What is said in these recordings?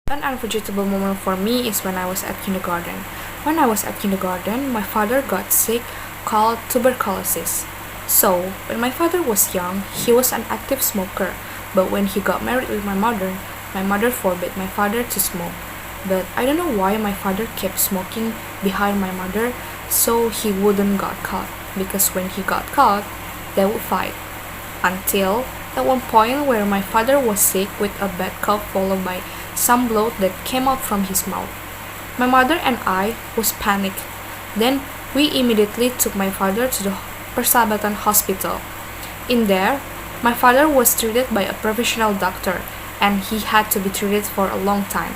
An unforgettable moment for me is when I was at kindergarten. When I was at kindergarten, my father got sick called tuberculosis. So, when my father was young, he was an active smoker, but when he got married with my mother forbade my father to smoke. But I don't know why my father kept smoking behind my mother so he wouldn't got caught, because when he got caught, they would fight. Until at one point where my father was sick with a bad cough followed by some blood that came out from his mouth. My mother and I was panicked. Then we immediately took my father to the Persahabatan Hospital. In there, my father was treated by a professional doctor and he had to be treated for a long time.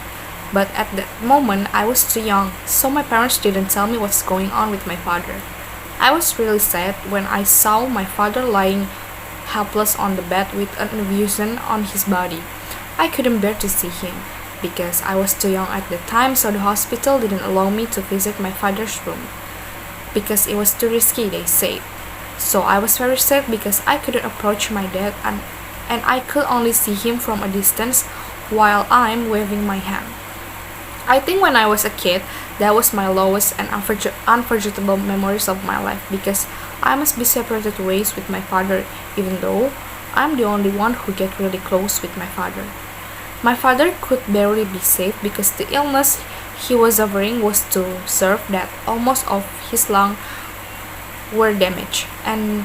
But at that moment, I was too young, so my parents didn't tell me what's going on with my father. I was really sad when I saw my father lying helpless on the bed with an infusion on his body. I couldn't bear to see him, because I was too young at the time, so the hospital didn't allow me to visit my father's room, because it was too risky, they said. So I was very sad because I couldn't approach my dad and I could only see him from a distance while I'm waving my hand. I think when I was a kid, that was my lowest and unforgettable memories of my life, because I must be separated ways with my father, even though I'm the only one who get really close with my father. My father could barely be saved because the illness he was suffering was so severe that almost all of his lungs were damaged, and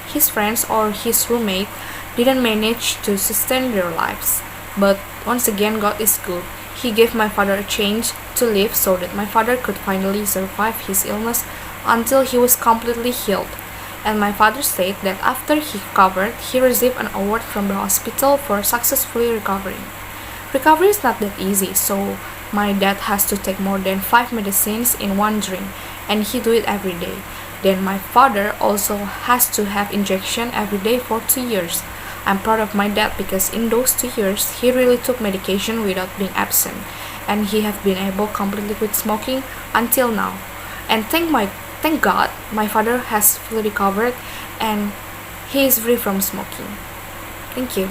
his friends or his roommate didn't manage to sustain their lives. But once again, God is good. He gave my father a chance to live so that my father could finally survive his illness until he was completely healed. And my father said that after he recovered, he received an award from the hospital for successfully recovering. Recovery is not that easy, so my dad has to take more than 5 medicines in one drink, and he do it every day. Then my father also has to have injection every day for 2 years. I'm proud of my dad because in those 2 years, he really took medication without being absent, and he have been able completely quit smoking until now. And thank God, my father has fully recovered and he is free from smoking. Thank you.